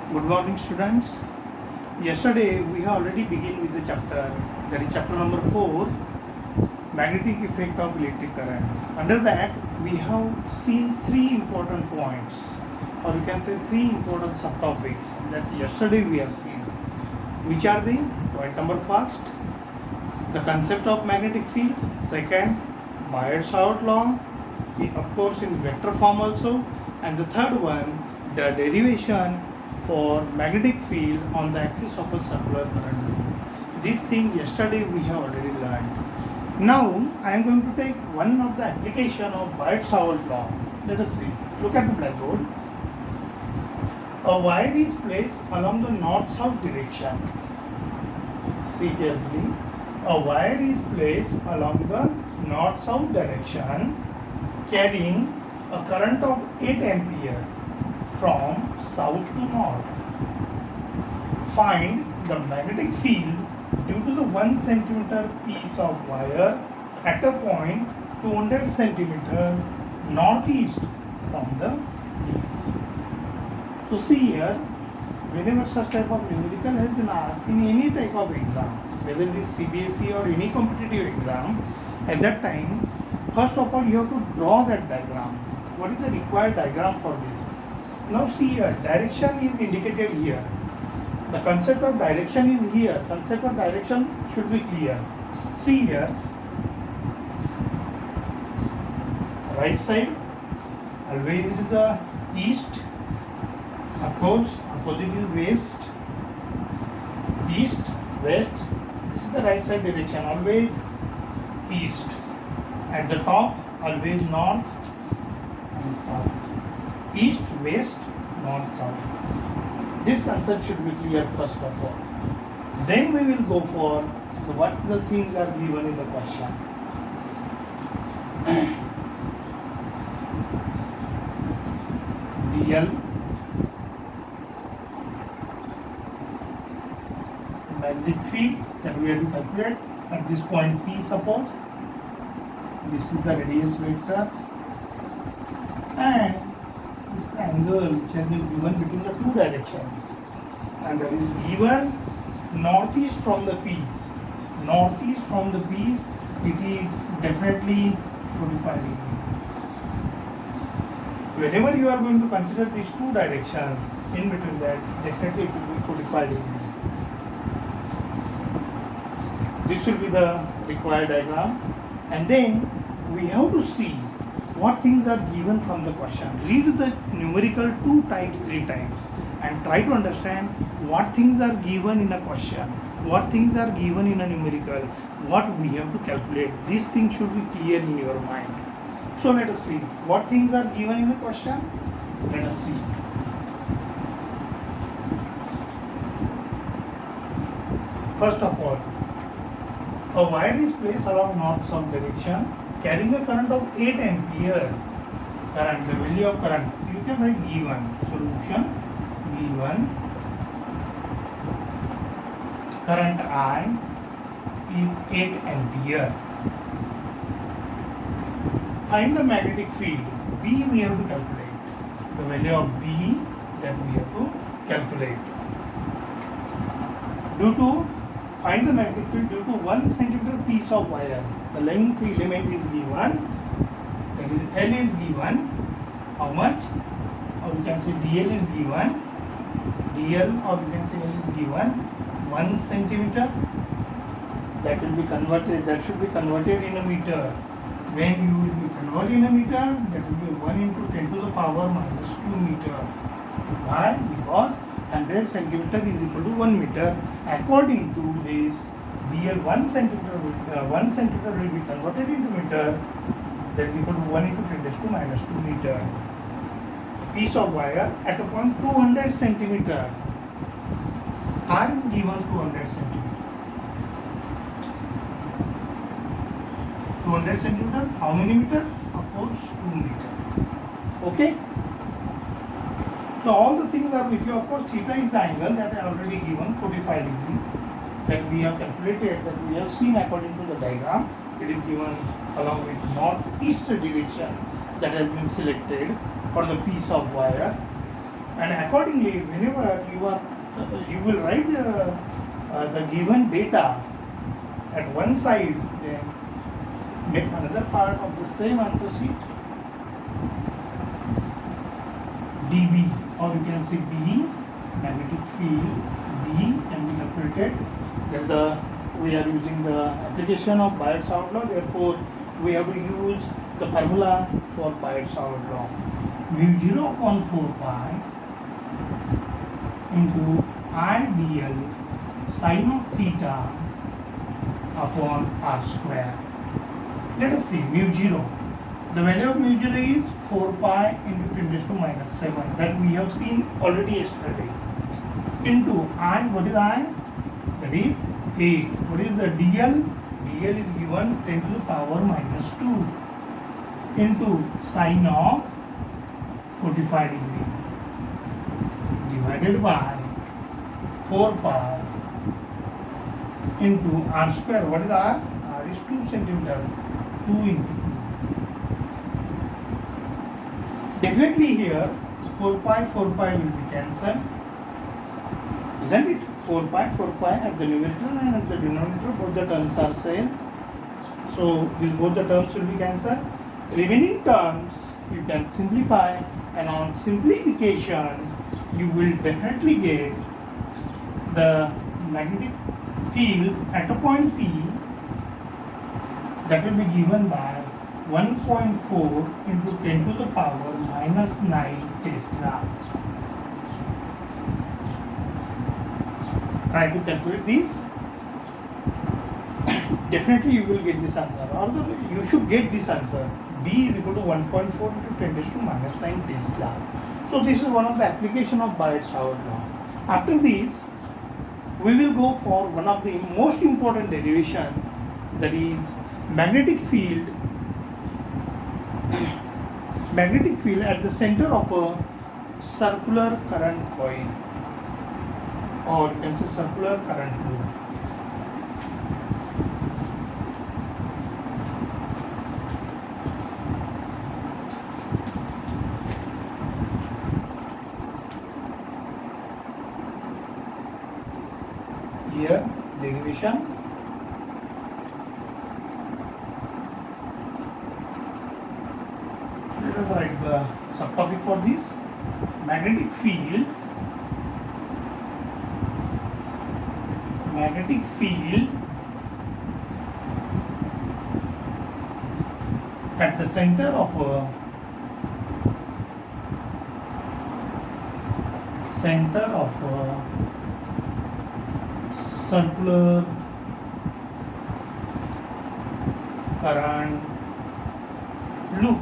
Good morning, students. Yesterday we have already begun with the chapter, that is chapter number 4, magnetic effect of electric current. Under that, we have seen three important points, or you can say three important subtopics that yesterday we have seen. Which are they? Point number first, the concept of magnetic field. Second, Biot-Savart law, of course in vector form also. And the third one, the derivation for magnetic field on the axis of a circular current law. This thing yesterday we have already learned. Now I am going to take one of the application of Biot-Savart law. Let us see. Look at the blackboard. A wire is placed along the north-south direction. See carefully. A wire is placed along the north-south direction carrying a current of 8 ampere from south to north. Find the magnetic field due to the 1 centimeter piece of wire at a point 200 centimeter northeast from the piece. So see here, whenever such type of numerical has been asked in any type of exam, whether it is CBSE or any competitive exam, at that time, first of all you have to draw that diagram. What is the required diagram for this? Now see here, direction is indicated here. The concept of direction is here. Concept of direction should be clear. See here, right side, always it is the east. Of course, opposite is west. East, west. This is the right side direction, always east. At the top, always north and south. East, west, north, south. This concept should be clear first of all. Then we will go for what the things are given in the question. DL, magnetic field that we have to calculate at this point P, suppose. This is the radius vector, and this is the angle which has been given between the two directions, and that is given northeast from the piece. Northeast from the piece, it is definitely 45 degrees. Whenever you are going to consider these two directions, in between that, definitely it will be 45 degrees. This will be the required diagram, and then we have to see what things are given from the question. Read the numerical 2 times, 3 times, and try to understand what things are given in a question, what things are given in a numerical, what we have to calculate. These things should be clear in your mind. So let us see what things are given in the question. Let us see. First of all, a wire is placed along north-south direction carrying a current of 8 ampere. Current, the value of current, you can write given. Solution, given. Current I is 8 ampere. Find the magnetic field. B we have to calculate. The value of B that we have to calculate. Find the magnetic field due to 1 centimeter piece of wire. The length element is given, that is L is given. How much? Or you can say DL is given. DL, or you can say L is given 1 centimeter. That will be converted, that should be converted in a meter. When you will be converting a meter, that will be 1 into 10 to the power minus 2 meter. Why? Because 100 centimeter is equal to 1 meter. According to this, DL 1 centimeter will be converted into meter. That is equal to 1 into 10 raised to minus 2 meter. Piece of wire at a point 200 centimeter. R is given 200 centimeter. 200 centimeter, how many meter? Of course, 2 meter. Okay? So all the things are with you. Of course, theta is the angle that I already given, 45 degree, that we have calculated, that we have seen according to the diagram. It is given along with northeast direction that has been selected for the piece of wire. And accordingly, whenever you will write the given data at one side, then make another part of the same answer sheet dB, or you can say B, magnetic field B can be calculated. Then we are using the application of Biot-Savart law, therefore we have to use the formula for Biot-Savart law. Mu 0 upon 4 pi into I dl sin of theta upon r square. Let us see mu 0. The value of mu 0 is 4 pi into 10 raised to minus 7, that we have seen already yesterday. Into I, what is I? That is 8. What is the dl? dl is given 10 to the power minus 2 into sine of 45 degree divided by 4 pi into r square. What is r? R is 2 centimeter. 2 into 2. Definitely here 4 pi will be cancelled, isn't it? 4 pi at the numerator and at the denominator, both the terms are same. So both the terms will be cancelled. Remaining terms you can simplify, and on simplification you will definitely get the magnetic field at a point P, that will be given by 1.4 into 10 to the power minus 9 Tesla. Try to calculate this. Definitely you will get this answer, or you should get this answer. B is equal to 1.4 into 10 raised to minus 9 Tesla. So this is one of the application of Biot-Savart law. After this, we will go for one of the most important derivation, that is magnetic field. Magnetic field at the center of a circular current coil, or you can say circular current loop. Here derivation. Let us write the subtopic for this. Magnetic field at the center of a circular current loop.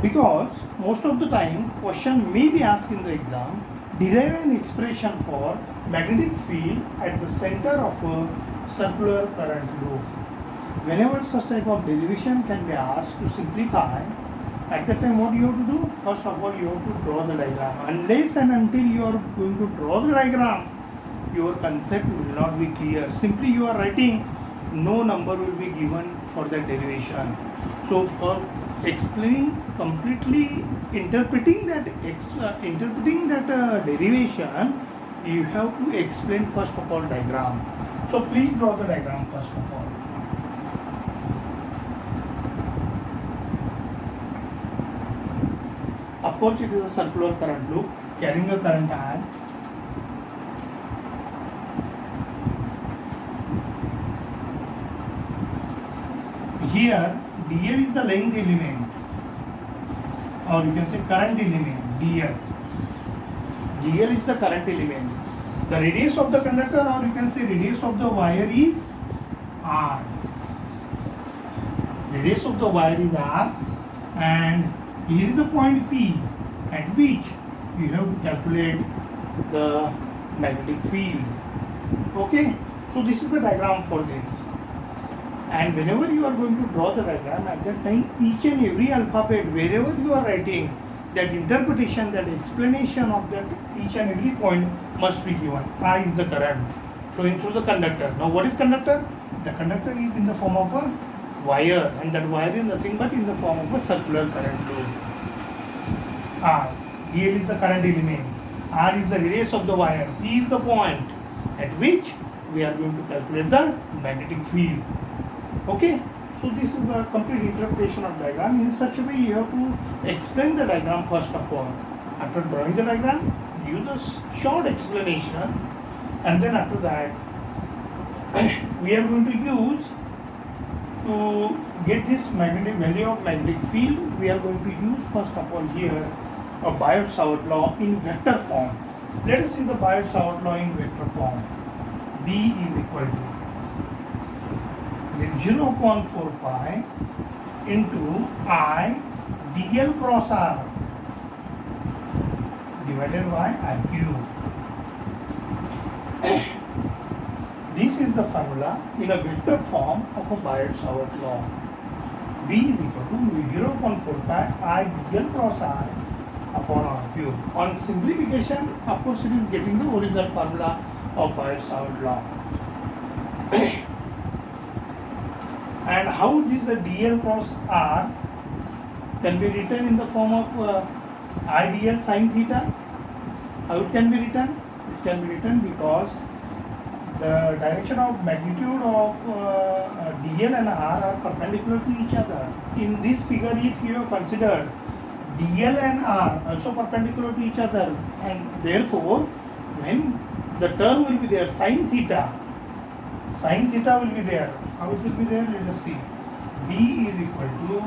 Because most of the time question may be asked in the exam, derive an expression for magnetic field at the center of a circular current loop. Whenever such type of derivation can be asked to simplify, at that time what you have to do? First of all, you have to draw the diagram. Unless and until you are going to draw the diagram, your concept will not be clear. Simply you are writing, no number will be given for that derivation. So for explaining completely, interpreting that derivation, you have to explain first of all diagram. So please draw the diagram first of all. Of course, it is a circular current loop carrying a current I. Here, dl is the length element, or you can say current element, dl. dl is the current element. The radius of the conductor, or you can say radius of the wire, is r. Radius of the wire is r, and here is the point P at which you have to calculate the magnetic field. Okay, so this is the diagram for this. And whenever you are going to draw the diagram, at that time each and every alphabet, wherever you are writing, that interpretation, that explanation of that each and every point must be given. I is the current. flowing through the conductor. Now what is conductor? The conductor is in the form of a wire, and that wire is nothing but in the form of a circular current loop. I. DL is the current element. R is the radius of the wire. P is the point at which we are going to calculate the magnetic field. Okay? So this is the complete interpretation of diagram. In such a way, you have to explain the diagram first of all. After drawing the diagram, give the short explanation, and then after that, we are going to use to get this magnetic value of magnetic field. We are going to use first of all here a Biot-Savart law in vector form. Let us see the Biot-Savart law in vector form. B is equal to 0.4 pi into I dl cross r divided by r cube. This is the formula in a vector form of a Biot-Savart law. B is equal to 0.4 pi I dl cross r upon r cube. On simplification, of course, it is getting the original formula of Biot-Savart law. And how this dl cross r can be written in the form of I dl sin theta? How it can be written? It can be written because the direction of magnitude of dl and r are perpendicular to each other. In this figure, if you have considered dl and r also perpendicular to each other, and therefore when the term will be there sin theta will be there. How it will be there? Let us see. B is equal to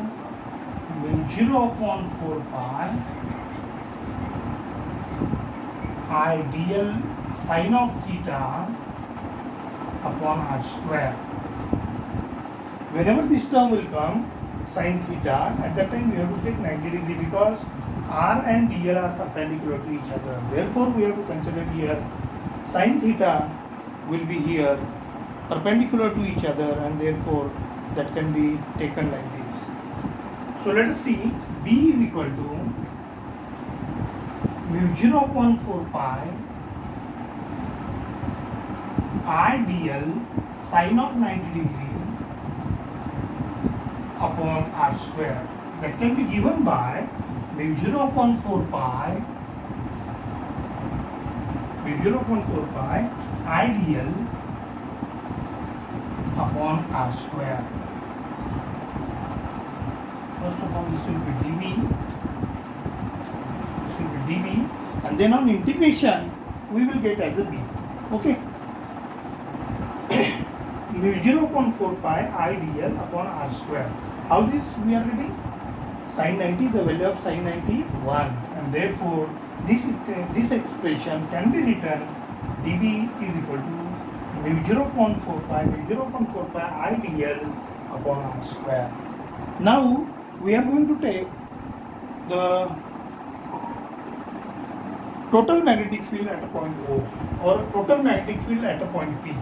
0.4 pi I dl sin of theta upon r square. Whenever this term will come, sin theta, at that time we have to take 90 degree because r and dl are perpendicular to each other. Therefore, we have to consider here sin theta will be here perpendicular to each other, and therefore that can be taken like this. So let us see. B is equal to 0.4 pi I dl sin of 90 degree upon r square. That can be given by 0.4 pi I dl upon r square. First of all, this will be dv. This will be dv, and then on integration, we will get as a b. Okay. 0.4 pi I dl upon r square. How this we are getting? Sin 90, the value of sin 90, 1, and therefore this expression can be written dv is equal to 0.4 pi I dl upon r square. Now we are going to take the total magnetic field at a point O or total magnetic field at a point P.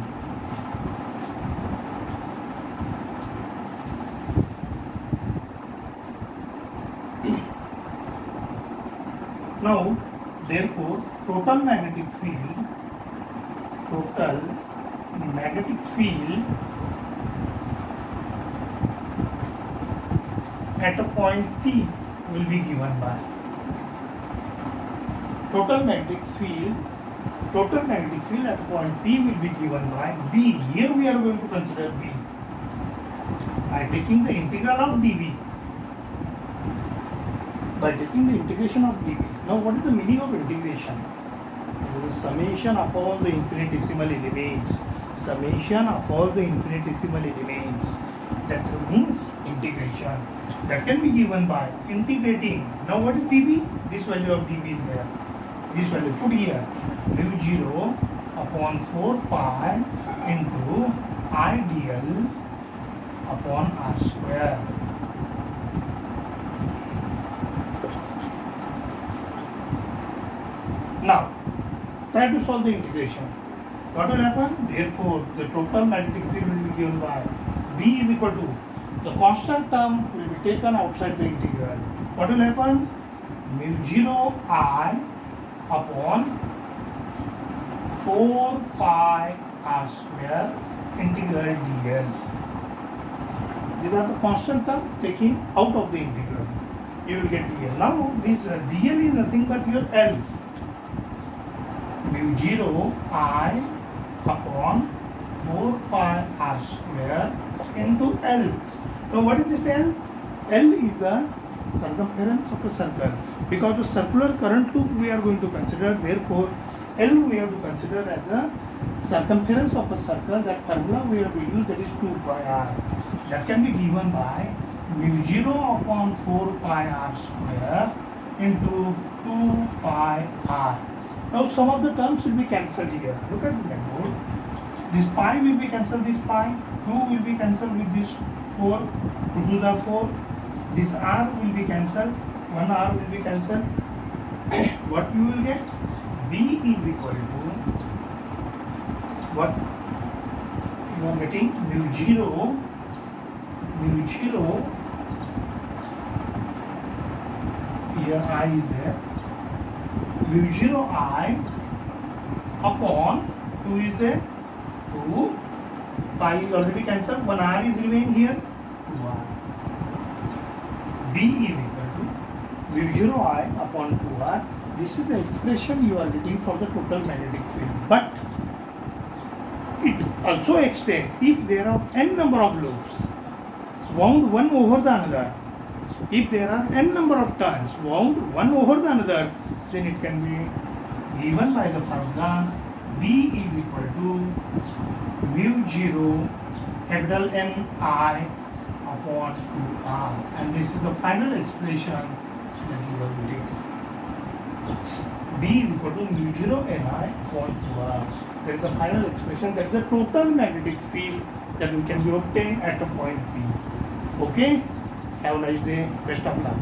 Now, therefore, total magnetic field at a point P will be given by total magnetic field at a point P will be given by B. Here we are going to consider B by taking the integral of dV. By taking the integration of dV. Now, what is the meaning of integration? It is summation of all the infinitesimal elements. Summation of all the infinitesimal elements. That means integration. That can be given by integrating. Now, what is dV? This value of dV is there. This value put here. mu0 upon 4 pi into I dl upon r square. Now, try to solve the integration. What will happen? Therefore, the total magnetic field will be given by B is equal to, the constant term will be taken outside the integral. What will happen? mu0 I upon 4 pi r square integral dl. These are the constant term taking out of the integral. You will get dl. Now this dl is nothing but your L. Mu 0 I upon 4 pi r square into L. Now what is this L? L is a circumference of a circle. Because the circular current loop we are going to consider, therefore L we have to consider as a circumference of a circle. That formula we have to use, that is 2 pi r. That can be given by mu 0 upon 4 pi r square into 2 pi r. Now some of the terms will be cancelled here. Look at the blackboard. This pi will be cancelled, this pi. 2 will be cancelled with this 4. 2 to the 4. This r will be cancelled. 1 r will be cancelled. What you will get? B is equal to what? You are getting mu 0. Here I is there. Mu 0 I upon 2 is there. 2 pi is already cancelled. 1 r is remain here. 2 r. B is equal to mu 0 I upon 2 r. This is the expression you are getting for the total magnetic field. But it also extends if there are n number of loops wound one over the another. If there are n number of turns wound one over the another, then it can be given by the formula B is equal to mu 0 capital N I upon 2r. And this is the final expression that you are getting. B is equal to mu 0 N I upon 2r. That is the final expression, that is the total magnetic field that we can be obtained at a point P. Okay? Have a nice day. Best of luck.